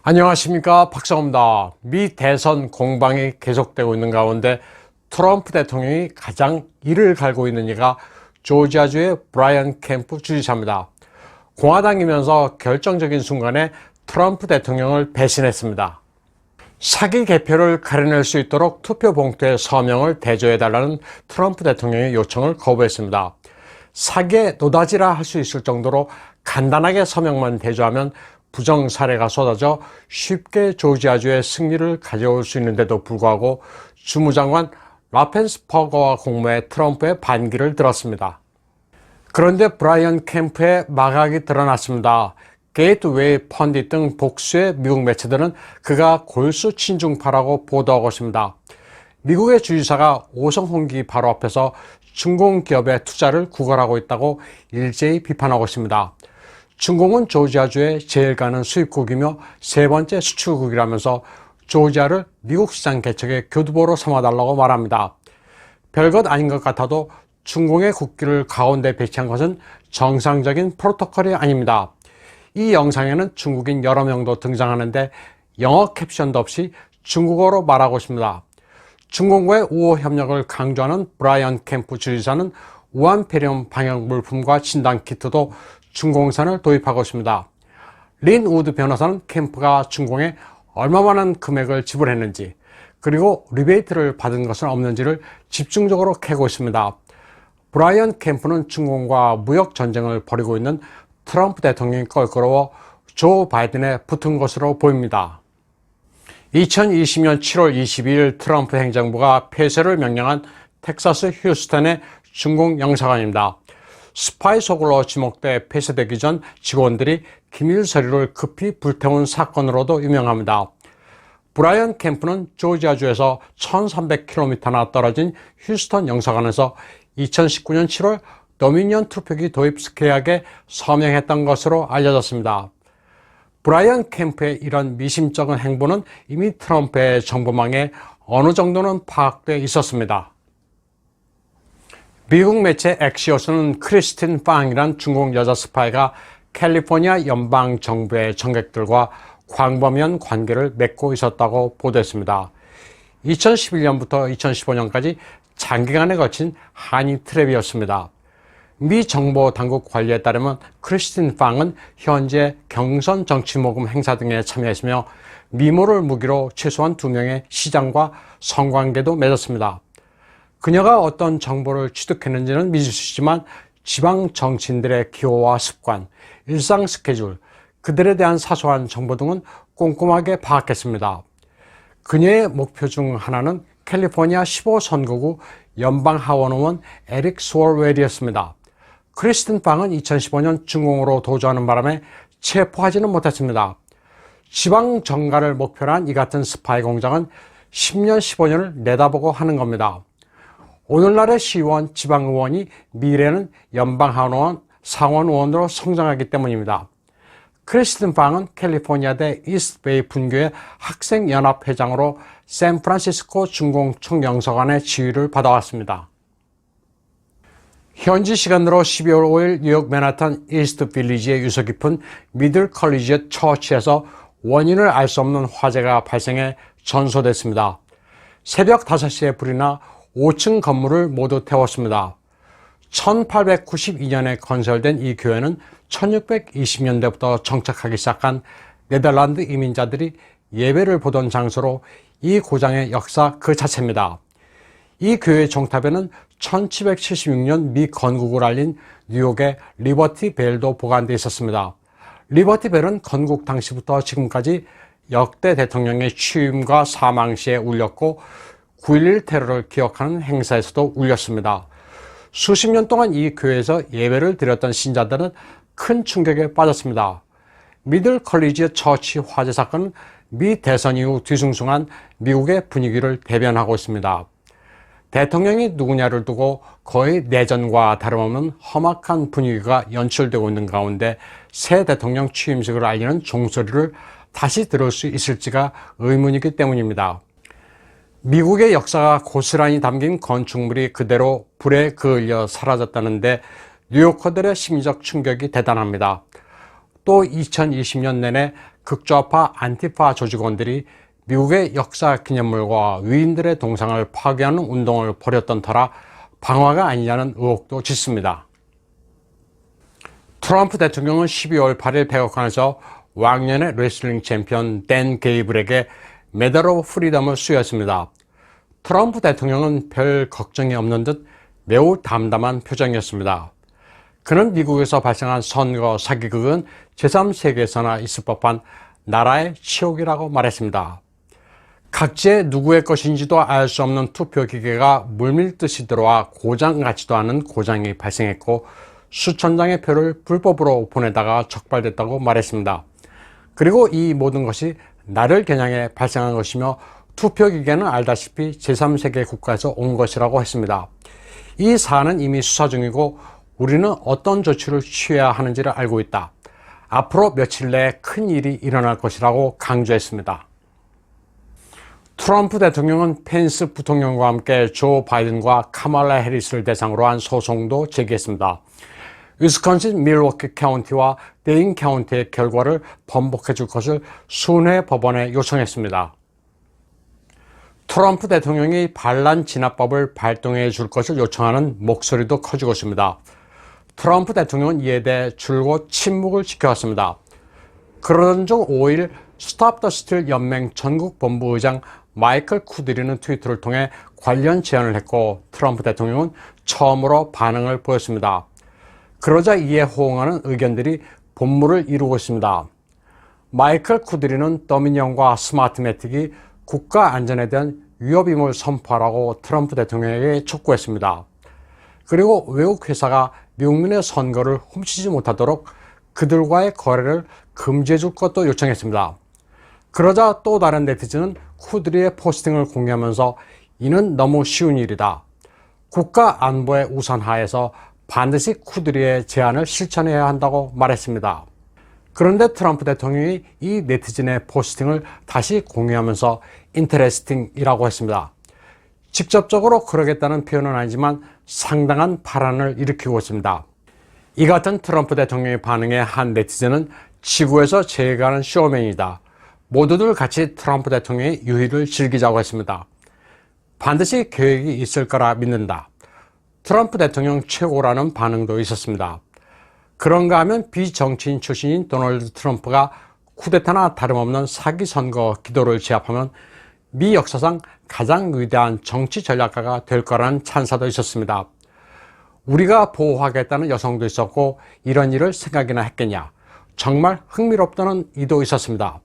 안녕하십니까, 박성호입니다. 미 대선 공방이 계속되고 있는 가운데 트럼프 대통령이 가장 이를 갈고 있는 이가 조지아주의 브라이언 캠프 주지사입니다. 공화당이면서 결정적인 순간에 트럼프 대통령을 배신했습니다. 사기 개표를 가려낼 수 있도록 투표 봉투에 서명을 대조해달라는 트럼프 대통령의 요청을 거부했습니다. 사기의 노다지라 할 수 있을 정도로 간단하게 서명만 대조하면 부정 사례가 쏟아져 쉽게 조지아주의 승리를 가져올 수 있는데도 불구하고 주무장관 라펜스퍼거와 공모해 트럼프의 반기를 들었습니다. 그런데 브라이언 캠프의 마각이 드러났습니다. 게이트웨이 펀딧 등 복수의 미국 매체들은 그가 골수 친중파라고 보도하고 있습니다. 미국의 주지사가 오성홍기 바로 앞에서 중공기업의 투자를 구걸하고 있다고 일제히 비판하고 있습니다. 중공은 조지아주의 제일 가는 수입국이며 세 번째 수출국이라면서 조지아를 미국 시장 개척의 교두보로 삼아달라고 말합니다. 별것 아닌 것 같아도 중공의 국기를 가운데 배치한 것은 정상적인 프로토콜이 아닙니다. 이 영상에는 중국인 여러 명도 등장하는데 영어 캡션도 없이 중국어로 말하고 있습니다. 중공과의 우호 협력을 강조하는 브라이언 캠프 주지사는 우한폐렴 방역 물품과 진단 키트도 중공산을 도입하고 있습니다. 린 우드 변호사는 캠프가 중공에 얼마만한 금액을 지불했는지 그리고 리베이트를 받은 것은 없는지를 집중적으로 캐고 있습니다. 브라이언 캠프는 중공과 무역 전쟁을 벌이고 있는 트럼프 대통령이 껄끄러워 조 바이든에 붙은 것으로 보입니다. 2020년 7월 22일 트럼프 행정부가 폐쇄를 명령한 텍사스 휴스턴의 중공 영사관입니다. 스파이 소굴로 지목돼 폐쇄되기 전 직원들이 기밀 서류를 급히 불태운 사건으로도 유명합니다. 브라이언 캠프는 조지아주에서 1300km나 떨어진 휴스턴 영사관에서 2019년 7월 도미니언 투표기 도입 계약에 서명했던 것으로 알려졌습니다. 브라이언 캠프의 이런 미심쩍은 행보는 이미 트럼프의 정보망에 어느 정도는 파악돼 있었습니다. 미국 매체 엑시오스는 크리스틴 빵이란 중국 여자 스파이가 캘리포니아 연방정부의 정객들과 광범위한 관계를 맺고 있었다고 보도했습니다. 2011년부터 2015년까지 장기간에 거친 한이 트랩이었습니다. 미 정보 당국 관리에 따르면 크리스틴 빵은 현재 경선 정치 모금 행사 등에 참여했으며 미모를 무기로 최소한 2명의 시장과 성관계도 맺었습니다. 그녀가 어떤 정보를 취득했는지는 미지수지만 지방 정치인들의 기호와 습관, 일상 스케줄, 그들에 대한 사소한 정보 등은 꼼꼼하게 파악했습니다. 그녀의 목표 중 하나는 캘리포니아 15선거구 연방하원의원 에릭 스월웰이었습니다. 크리스틴 빵은 2015년 중공으로 도주하는 바람에 체포하지는 못했습니다. 지방 정가를 목표로 한 이 같은 스파이 공작은 10년, 15년을 내다보고 하는 겁니다. 오늘날의 시의원, 지방의원이 미래는 연방하원의원, 상원의원으로 성장하기 때문입니다. 크리스틴 빵은 캘리포니아대 이스트베이 분교의 학생연합회장으로 샌프란시스코 중공 총영사관의 지휘를 받아왔습니다. 현지 시간으로 12월 5일 뉴욕 맨하탄 이스트 빌리지의 유서 깊은 미들 컬리지엇 처치에서 원인을 알 수 없는 화재가 발생해 전소됐습니다. 새벽 5시에 불이 나 5층 건물을 모두 태웠습니다. 1892년에 건설된 이 교회는 1620년대부터 정착하기 시작한 네덜란드 이민자들이 예배를 보던 장소로 이 고장의 역사 그 자체입니다. 이 교회 종탑에는 1776년 미 건국을 알린 뉴욕의 리버티 벨도 보관되어 있었습니다. 리버티 벨은 건국 당시부터 지금까지 역대 대통령의 취임과 사망 시에 울렸고 9.11 테러를 기억하는 행사에서도 울렸습니다. 수십 년 동안 이 교회에서 예배를 드렸던 신자들은 큰 충격에 빠졌습니다. 미들 컬리지엇 처치 화재 사건은 미 대선 이후 뒤숭숭한 미국의 분위기를 대변하고 있습니다. 대통령이 누구냐를 두고 거의 내전과 다름없는 험악한 분위기가 연출되고 있는 가운데 새 대통령 취임식을 알리는 종소리를 다시 들을 수 있을지가 의문이기 때문입니다. 미국의 역사가 고스란히 담긴 건축물이 그대로 불에 그을려 사라졌다는데 뉴요커들의 심리적 충격이 대단합니다. 또 2020년 내내 극좌파 안티파 조직원들이 미국의 역사 기념물과 위인들의 동상을 파괴하는 운동을 벌였던 터라 방화가 아니냐는 의혹도 짙습니다. 트럼프 대통령은 12월 8일 백악관에서 왕년의 레슬링 챔피언 댄 게이블에게 메달 오브 프리덤을 수여했습니다. 트럼프 대통령은 별 걱정이 없는 듯 매우 담담한 표정이었습니다. 그는 미국에서 발생한 선거 사기극은 제3세계에서나 있을 법한 나라의 치욕이라고 말했습니다. 각지의 누구의 것인지도 알 수 없는 투표 기계가 물밀듯이 들어와 고장 같지도 않은 고장이 발생했고 수천 장의 표를 불법으로 보내다가 적발됐다고 말했습니다. 그리고 이 모든 것이 나를 겨냥해 발생한 것이며 투표 기계는 알다시피 제3세계 국가에서 온 것이라고 했습니다. 이 사안은 이미 수사 중이고 우리는 어떤 조치를 취해야 하는지를 알고 있다. 앞으로 며칠 내에 큰 일이 일어날 것이라고 강조했습니다. 트럼프 대통령은 펜스 부통령과 함께 조 바이든과 카말라 해리스를 대상으로 한 소송도 제기했습니다. 위스콘신 밀워키 카운티와 데인 카운티의 결과를 번복해 줄 것을 순회 법원에 요청했습니다. 트럼프 대통령이 반란 진압법을 발동해 줄 것을 요청하는 목소리도 커지고 있습니다. 트럼프 대통령은 이에 대해 줄곧 침묵을 지켜왔습니다. 그러던 중 5일 스톱 더 스틸 연맹 전국 본부의장 마이클 쿠드리는 트위터를 통해 관련 제안을 했고 트럼프 대통령은 처음으로 반응을 보였습니다. 그러자 이에 호응하는 의견들이 본물을 이루고 있습니다. 마이클 쿠드리는 더미니언과 스마트매틱이 국가 안전에 대한 위협임을 선포하라고 트럼프 대통령에게 촉구했습니다. 그리고 외국 회사가 미국민의 선거를 훔치지 못하도록 그들과의 거래를 금지해 줄 것도 요청했습니다. 그러자 또 다른 네티즌은 쿠드리의 포스팅을 공유하면서 이는 너무 쉬운 일이다. 국가 안보의 우선하에서 반드시 쿠드리의 제안을 실천해야 한다고 말했습니다. 그런데 트럼프 대통령이 이 네티즌의 포스팅을 다시 공유하면서 인터레스팅이라고 했습니다. 직접적으로 그러겠다는 표현은 아니지만 상당한 파란을 일으키고 있습니다. 이 같은 트럼프 대통령의 반응에 한 네티즌은 지구에서 제가 하는 쇼맨이다. 모두들 같이 트럼프 유희를 대통령의 즐기자고 했습니다. 반드시 계획이 있을 거라 믿는다. 트럼프 대통령 최고라는 반응도 있었습니다. 그런가 하면 비정치인 출신인 도널드 트럼프가 쿠데타나 다름없는 사기 선거 기도를 제압하면 미 역사상 가장 위대한 정치 전략가가 될 거라는 찬사도 있었습니다. 우리가 보호하겠다는 여성도 있었고 이런 일을 생각이나 했겠냐. 정말 흥미롭다는 이도 있었습니다.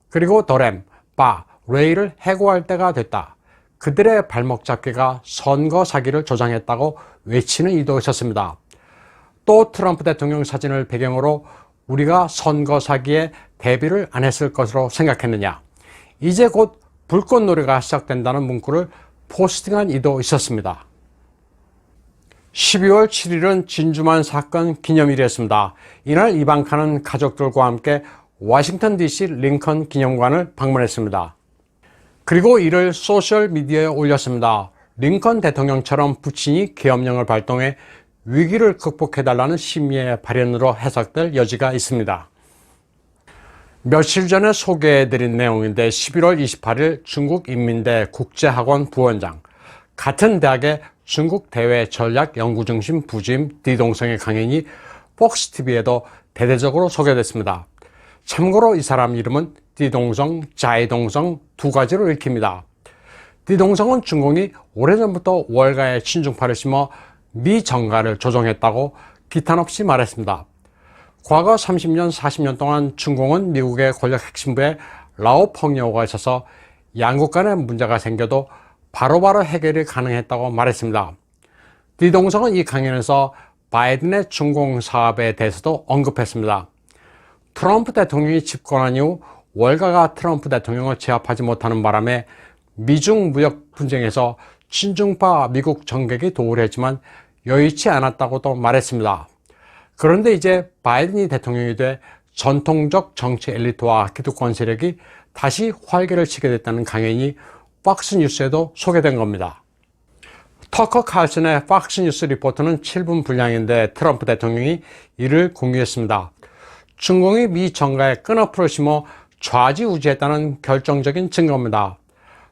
그리고 더램, 바, 레이를 해고할 때가 됐다. 그들의 발목 잡기가 선거 사기를 조장했다고 외치는 이도 있었습니다. 또 트럼프 대통령 사진을 배경으로 우리가 선거 사기에 대비를 안 했을 것으로 생각했느냐. 이제 곧 불꽃놀이가 시작된다는 문구를 포스팅한 이도 있었습니다. 12월 7일은 진주만 사건 기념일이었습니다. 이날 이방카는 가족들과 함께 워싱턴 DC 링컨 기념관을 방문했습니다. 그리고 이를 소셜미디어에 올렸습니다. 링컨 대통령처럼 부친이 계엄령을 발동해 위기를 극복해달라는 심의의 발현으로 해석될 여지가 있습니다. 며칠 전에 소개해드린 내용인데 11월 28일 중국인민대 국제학원 부원장, 같은 대학의 중국 대외 전략 연구중심 부주임 디동성의 강연이 폭스TV에도 대대적으로 소개됐습니다. 참고로 이 사람 이름은 디동성, 자이동성 두 가지로 읽힙니다. 디동성은 중공이 오래전부터 월가의 친중파를 심어 미 정가를 조종했다고 기탄 없이 말했습니다. 과거 30년, 40년 동안 중공은 미국의 권력 핵심부에 라오펑여우가 있어서 양국 간에 문제가 생겨도 바로바로 해결이 가능했다고 말했습니다. 디동성은 이 강연에서 바이든의 중공 사업에 대해서도 언급했습니다. 트럼프 대통령이 집권한 이후 월가가 트럼프 대통령을 제압하지 못하는 바람에 미중 무역 분쟁에서 친중파 미국 정객이 도울을 했지만 여의치 않았다고도 말했습니다. 그런데 이제 바이든이 대통령이 돼 전통적 정치 엘리트와 기득권 세력이 다시 활개를 치게 됐다는 강연이 팍스뉴스에도 소개된 겁니다. 터커 칼슨의 팍스뉴스 리포터는 7분 분량인데 트럼프 대통령이 이를 공유했습니다. 중공이 미 정가에 끈어풀을 심어 좌지우지했다는 결정적인 증거입니다.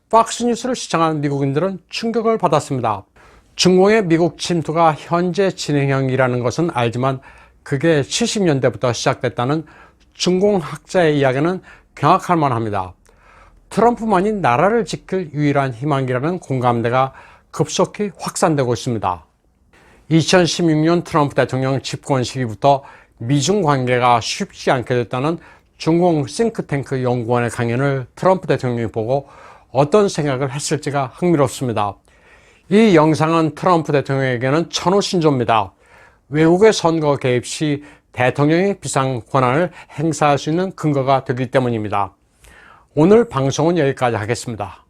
팍스뉴스를 시청한 미국인들은 충격을 받았습니다. 중공의 미국 침투가 현재 진행형이라는 것은 알지만 그게 70년대부터 시작됐다는 중공학자의 이야기는 경악할 만합니다. 트럼프만이 나라를 지킬 유일한 희망이라는 공감대가 급속히 확산되고 있습니다. 2016년 트럼프 대통령 집권 시기부터 미중 관계가 쉽지 않게 됐다는 중공 싱크탱크 연구원의 강연을 트럼프 대통령이 보고 어떤 생각을 했을지가 흥미롭습니다. 이 영상은 트럼프 대통령에게는 천우신조입니다. 외국의 선거 개입 시 대통령이 비상 권한을 행사할 수 있는 근거가 되기 때문입니다. 오늘 방송은 여기까지 하겠습니다.